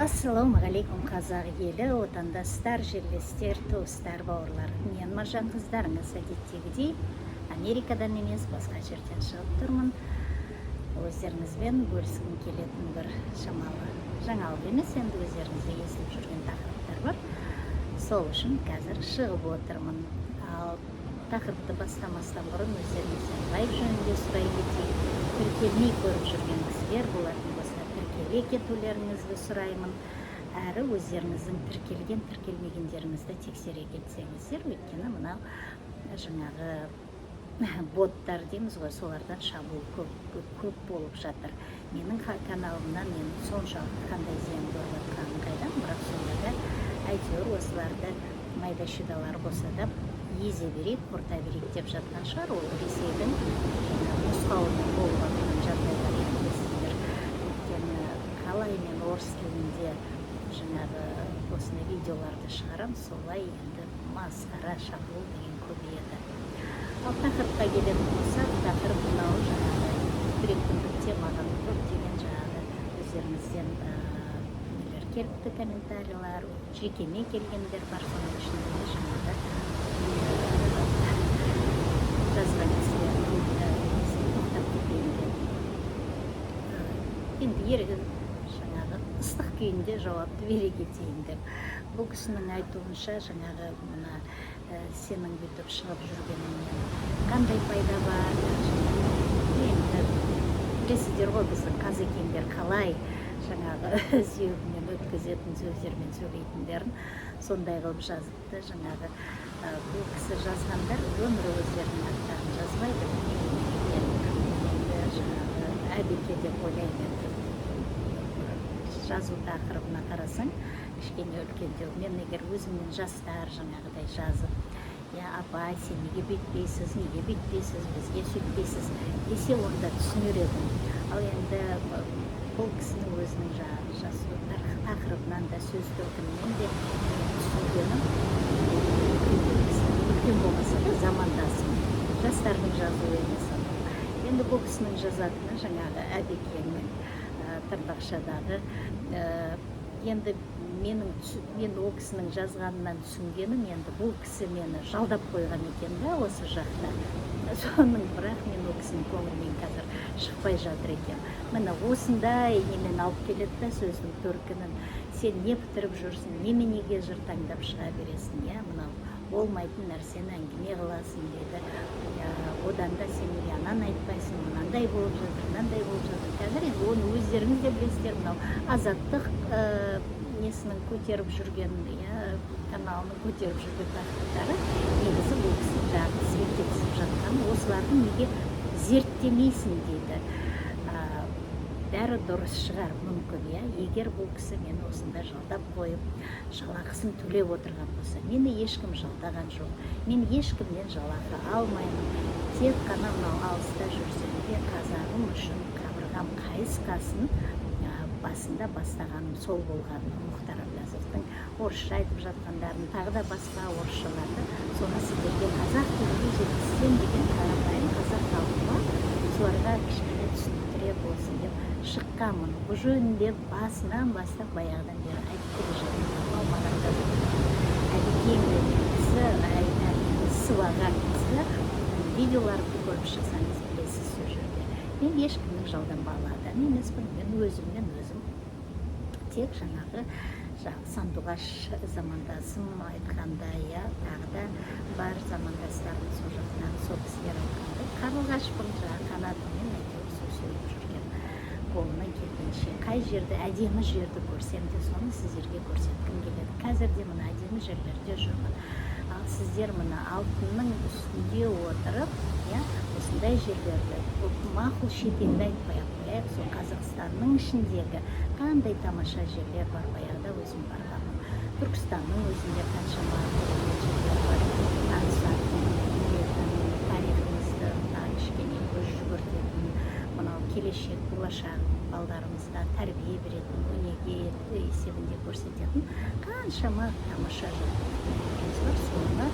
Ассалаумағалейкум қазақ елі, отандастар, жерлестер, туыстар, бауырлар. Мен Маржан қыздарыңыз әдеттегідей Америкадан емес, басқа жерден шығып тұрмын. Өздеріңізбен бөліскім келетін бір шамалы жаңалық емес, енді өздеріңізге естіп жүрген тақырыптар бар. Сол үшін қазір шығып отырмын. Ал тақырыпты бастамастан бұрын өздеріңізден лайк жөнінде сұрай кетейік. Тіркелмей көріп жүрген кісілер болатын болса, тіркеле кетулеріңізді сұраймын. Әрі өздеріңіздің тіркелген, тіркелмегендеріңізді тексере кетсеңіздер, өйткені мынау жаңағы боттар дейміз ғой, солардан шабуыл көп болып жатыр. Менің каналымнан мен соншалықты қандай зиян көріп жатқанын қайдам, бірақ сонда да әйтеуір осыларды майда шудалар болса да езе берейік, құрта берейік деп жатқан шығар. Ол Ресейдің нұсқауымен болып жатқан жағдайлар естіңіздер. Өйткені қалай мен орыс тілінде жаңағы осындай видеоларды шығарам, солай енді масқара, шабуыл деген көбейеді. Ал тақырыпқа келетін болсақ, тақырып мынау жаңағы бір күндікте маған көптеген жаңағы өздеріңізден нелер келіпті, комментарийлар, жекеме келгендер бар, соның ішінде жаңағы жазған кісілердің тоқтап кетейін деп. Енді жаңағы ыстық күйінде жауапты бере кетейін деп. Бұл кісінің айтуынша жаңағы мына сенің бүйтіп шығып жүргеніңнен қандай пайда бар? Енді білесіздер ғой, біздің қазекеңдер қалай жаңағы сүйегінен өткізетін сөздермен сөйлейтіндерін сондай қылып жазыпты. Жаңағы бұл кісі жазғандар өмірі өздерінің аттарын жазбайды. Енді жаңағы әбеке деп ойлаймын. Жазу тақырыбына қарасаң, кішкене үлкендеу. Мен егер өзімнен жастар жаңағыдай жазып, апай, сен неге бүйтпейсіз, неге бүйтпейсіз, бізге сөйтпейсіз десе, онда түсінер едім. Ал енді бұл кісінің өзінің жазу тақырыбынан да сөз төркінінен де түсінгенім, үлкен болмаса да замандасым, жастардың жазуы емес. Енді бұл кісінің жазатыны жаңағы әбекеңнің тырнақшадағы, енді мен ол кісінің жазғанынан түсінгенім, енді бұл кісі мені жалдап қойған екен да осы жақта. Соның бірақ мен ол кісінің көңілінен қазір шықпай жатыр екен. Міне осындай немен алып келеді да сөздің төркінін. Сен не бітіріп жүрсің, неменеге жыр таңдап шыға бересің, мынау болмайтын нәрсені әңгіме қыласың деді. Одан да сен неге анан айтпайсың, мынандай болып жатыр, мынандай болып жатыр. Қазір енді оны өздеріңіз де білесіздер, мынау азаттық несінің көтеріп жүрген, каналының көтеріп жүрген тақырыптары негізі бұл кісі жаңағы светтесіп жатқан, осыларды неге зерттемейсің дейді. Бәрі дұрыс шығар, мүмкін, егер бұл кісі мені осында жалдап қойып, жалақысын төлеп отырған болса, мені ешкім жалдаған жоқ. Мен ешкімнен жалақы алмаймын. Тек қана мынау алыста жүрсем де қазағым үшін қабырғам қайысқасын басында бастағаным сол болған. Мұхтар Әблязовтың орысша айтып жатқандарын, тағы да басқа орысшаларды, соны сіздерге қазақ тілінде жеткізсем деген қарапайым қазақ халқыма соларға кішкене түсіндіре болсын деп шыққанмын. Бұл жөнінде басынан бастап баяғыдан бері айтып келе жатырмын. Маған да әбекеңді сыйлаған кісі видеоларды көріп шықсаңыз білесіз сол жерде. Мен ешкімнің жалданбалы адам емеспін. Мен өзім тек жаңағы сандуғаш замандасым айтқандай, тағы да бар замандастарым сол жақтан сол кісілер айтқандай қарлығашпын, қанатымен әйтеуір сол сөйлеп жүрген. Қолымнан келгенше қай жерді, әдемі жерді көрсем де соны сіздерге көрсеткім келеді. Қазір де мына әдемі жерлерде жүрмін. Ал сіздер мына алтынның үстінде отырып, осындай жерлерді мақұл шетелді айтпай қояйық, сол Қазақстанның ішіндегі қандай тамаша жерлер бар, баяғыда өзім барғанмын. Түркістанның өзінде қаншама жерлер бар, танысатын, білетін, тарихымызды кішкене көз жүгіртетін, мынау келешек, болашақ балдарымызға тәрбие беретін, өнеге есебінде көрсететін қаншама тамаша жерлеріміз бар.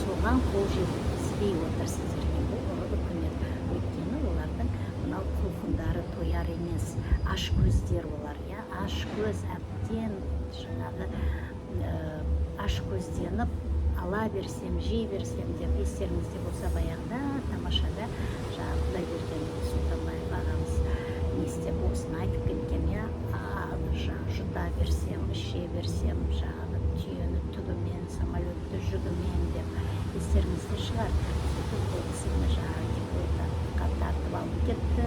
Соған қол жеткізбей отыр сіздерге бұл үкімет. Өйткені олардың мынау құлқындары тояр емес, аш көздер олар, аш көз, әбден жаңағы аш көзденіп ала берсем, жей берсем деп естеріңізде болса баяғыда тамашада жаңағы Құдайберген Сұлтанбаев ағамыз не істеп осыны айтып кеткен, иә, жұта берсем, іше берсем, жаңағы түйені түгімен, самолетті жүгімен деп естеріңізде шығар. Сөйтіп бұл кісіні жаңағы депутатқа тартып алып кетті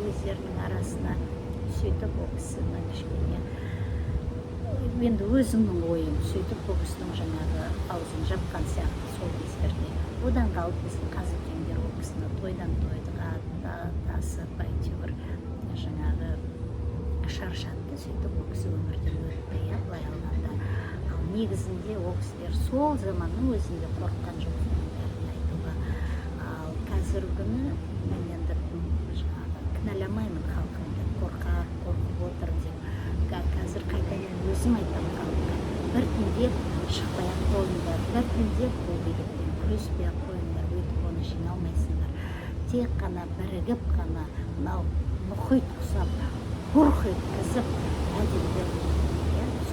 өздерінің арасына. Сөйтіп бұл кісінің кішкене енді өзімнің ойым, сөйтіп бұл кісінің жаңағы аузын жапқан сияқты сол кездерде. Одан қалып біздің Қазекеңдер ол кісіні тойдан тойға тасып әйтеуір жаңағы шаршатты. Сөйтіп ол кісі өмірден өтті, иә, былай алғанда. Ал негізінде ол кісілер сол заманның өзінде қорыққан жоқ бәрін айтуға. Ал қазіргі күні мен енді жаңағы кінәламаймын халқымды, қорқып отыр деп. Қазір қайтадан өзім айтамын халыққа, біртіндеп шықпай-ақ қойыңдар, біртіндеп бұл билікпен күреспей-ақ қойыңдар, өйтіп оны жиналмайсыңдар. Тек қана бірігіп қана мынау мұхит құсап, бұрқ еткізіп, әділдеп,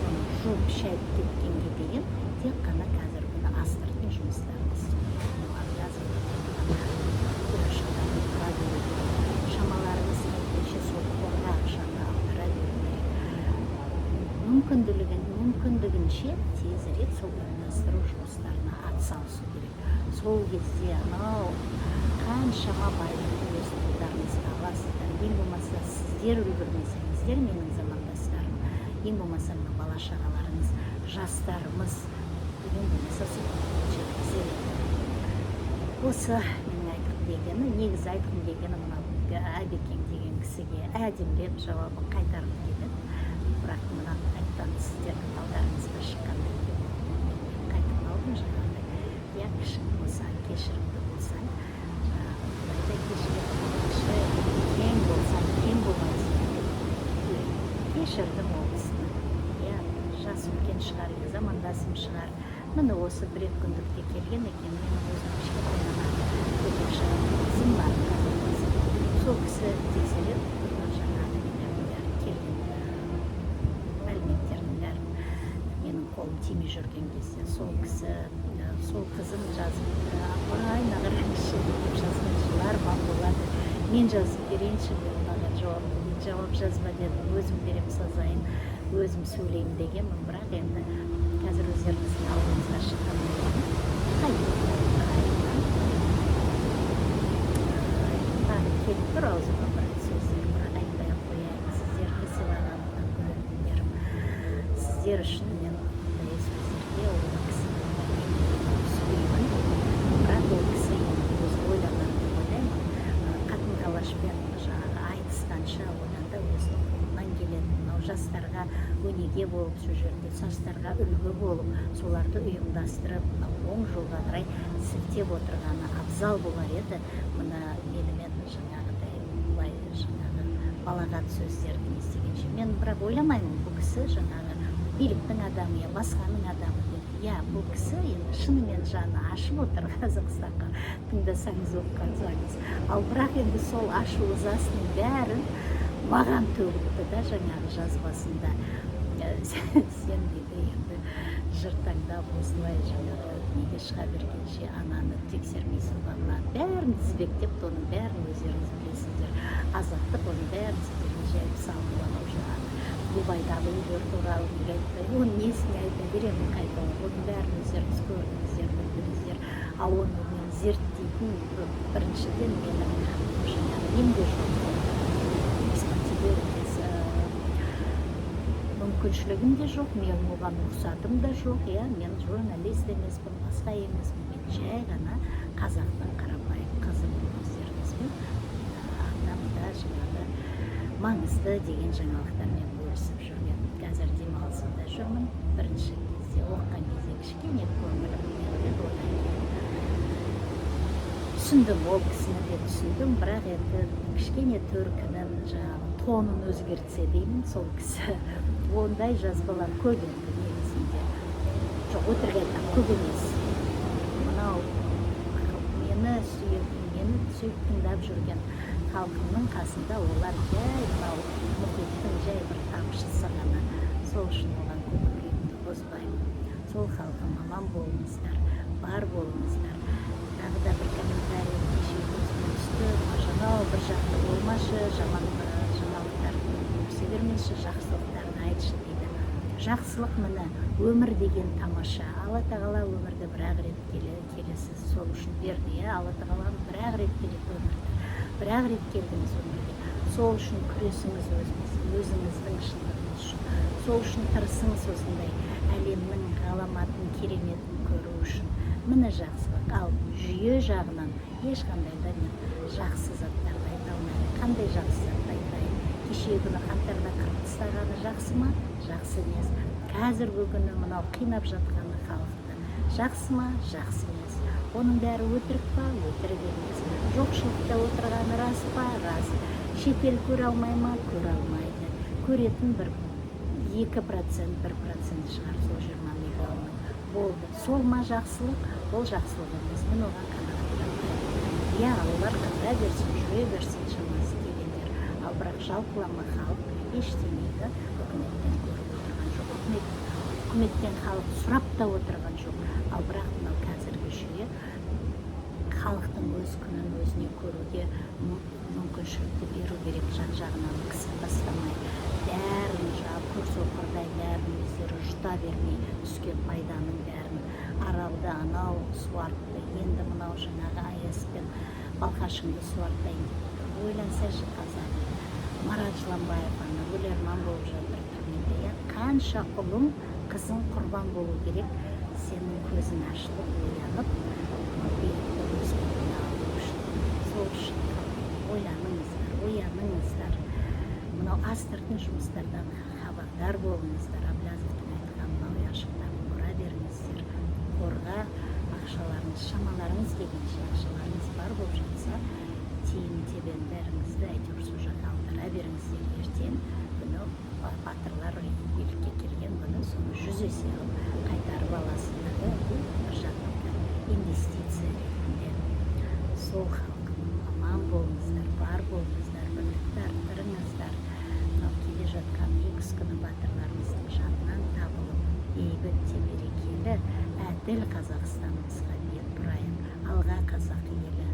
соны жуып шайып кеткенге дейін тек қана қазір күні астыртын жұмыстарды істейді. Шамаларыңыз келгенше сол қорға ақшаны алдыра бермей, мүмкіндігінше тезірек сол ұйымдастыру жұмыстарына атсалысу керек. Сол кезде анау қаншама байлықты өз қолдарыңызға аласыздар. Ең болмаса сіздер үлгермесеңіздер, менің замандастарым, ең болмаса бала шағаларыңыз, жастарымыз, ең болмаса жеткізер. Осы менің айтқым дегені, негізі айтқым дегені мынау Әбекең деген кісіге әдемілеп жауабын қайтарып келеді. Бірақ мына айтқан сіздердің алдарыңызға шыққандай қайтып алдым жаңағыдай. Я кешірімді болсаң, Құдайда кешірім, кең болсаң, кең болмайсың. Кешірдім ол кісіні. Я жас үлкен шығар, замандасым шығар. Міне осы бір-екі күндікте келген екен, менің өзім кішкентайынан көтекші қызым бар. Сол кісі тексеріп, жаңағы келген мәліметтердің бәрін менің қолым тимей жүрген кезде сол кісі, сол қызым жазып, апай нағараңызшы деп жазған жылар ма болады. Мен жазып берейінші деп маған жауап жазба деді. Өзім берем сазайын, өзім сөйлеймін дегенмін, бірақ енді қазір өздеріңіздің алдыңызға шыққан келіп тұр аузыма бір сөздер, бірақ айтпай-ақ қояйын. Сіздерді сыйлағанымнан көретіндерім. Сіздер үшін мен ондай сөздерге ол кісіні сүйемін. Бірақ ол кісі өз ойлағанын ойлаймын. Қатын-қалашпен жаңағы айтысқанша одан да өзінің қолынан келетін, мынау жастарға өнеге болып, сол жерде жастарға үлгі болып, соларды ұйымдастырып, мынау оң жолға қарай сілтеп отырғаны абзал болар еді. Мына менімен жаңағыдай бұлай жаңағы балағат сөздерді естігенше. Мен бірақ ойламаймын, бұл кісі жаңағы биліктің адамы, я басқаның адамы деп. Я, бұл кісі енді шынымен жаны ашып отыр Қазақстанға, тыңдасаңыз, оқығансаңыз. Ал бірақ енді сол ашу ызасының бәрін маған төгілді да жаңағы жазбасында. Сен дейді енді жыр таңдап осылай жаңағы неге шыға бергенше ананы тексермейсің ба, бәрін тізбектеп, оның бәрін өздеріңіз білесіздер. Азаттық оның бәрін сіздерге жайып салып алып жаңағы Дубайдағы үйлер туралы неге айтпай, оның несіне айта беремін қайталап, оның бәрін өздеріңіз көрдіңіздер, білдіңіздер. Ал оны мен зерттейтін біріншіден менің жаңағы немде жоқ, мүмкіншілігім де жоқ, мен оған рұқсатым да жоқ, мен журналист емеспін, басқа емеспін, мен жай ғана қазақтың қарапайым қызымын, өздеріңізбен артамда жаңағы маңызды деген жаңалықтармен бөлісіп жүрген. Қазір демалысында жүрмін. Бірінші кезде оқыған кезде кішкене көңілім еді, одан кейін түсіндім, ол кісіні де түсіндім, бірақ енді кішкене төркінін жаңағы тонын өзгертсе деймін, сол кісі ондай жазбалар көп енді негізінде. Жоқ, өтірік айтам, көп емес. Мынау мені сүйіп тыңдап жүрген халқымның қасында олар жай мынау мұхиттың жай бір тамшысы ғана. сол үшін оған көңілімді қозбаймын. Сол халқым аман болыңыздар, бар болыңыздар. Тағы да бір комментарий кеше көзіме түсті. Жанау бір жақты болмашы, жаңалықтарды көрсе бермеші, жақсылықтарды айтшы дейді. Жақсылық міне өмір деген тамаша. Алла тағала өмірді бір-ақ рет келесіз, сол үшін берді. Алла тағала бір-ақ рет береді өмірді. Бір-ақ рет келдіңіз өмірге. Сол үшін күресіңіз өзіңіздің шындығыңыз үшін. Сол үшін тырысыңыз осындай әлемнің ғаламатын кереметін көру үшін. Міне жақсылық. Ал жүйе жағынан ешқандай да мен жақсы заттарды айта алмаймын. Қандай жақсы затты айтайын? Кеше күні қаңтарда қырып тастағаны жақсы ма? Жақсы емес. Қазіргі күні мынау қинап жатқаны халықты жақсы ма? Жақсы емес. Оның бәрі өтірік па? Өтірік емес. Жоқшылықта отырғаны рас па? Рас. Шетел көре алмай ма? Көре алмайды. Көретін 2%, 1% шығар, сол 20 миллион. Болды. Сол ма жақсылық? Ол жақсылық емес. Мен оған қанағаттанбаймын. Иә, олар қыдыра берсін, жүре берсін, шамасы келгендер. Ал бірақ жалпылама халық ештеңені үкіметтен көріп отырған жоқ. Үкіметтен халық сұрап та отырған жоқ. Ал бірақ мынау қазіргі жүйе халықтың өз күнін өзіне көруге мүмкіншілікті беру керек, жан-жағынан кісі тастамай. Бәрін көрсоқырдай бәрін өздері жұта бермей, түскен пайданың бәрін аралды анау суартты, енді мынау жаңағы АЭС пен Балқашыңды суартайын деп отыр. Ойлансайшы қазақ. Марат Жыланбаев ана өлерман болып жатыр түрмеде. Қанша ұлың, қызың құрбан болу керек, сенің көзің ашылып, оянып, билікті өз қолына алу үшін. Сол үшін ояныңыздар. Мынау астыртын жұмыстардан хабардар болыңыздар. Әблязовтың айтқан мынау ұяшықтарын қора беріңіздер. Қорға ақшаларыңыз, шамаларыңыз келгенше ақшаларыңыз бар болып жатса, тиын тебендеріңізді әйтеуір сол жаққа алдыра беріңіздер. Ертең күні батырлар билікке келген күні соны 100 есе қайтарып аласыздар. Бұл бір жағынан инвестиция ретінде. Сол халқым аман болыңыздар, бар болыңыздар, бірлікті арттырыңыздар. Келе жатқан X күні батырларымыздың жанынан табылып, бейбіт те берекелі, әділ Қазақстанымызға бет бұрайық. Алға қазақ елі.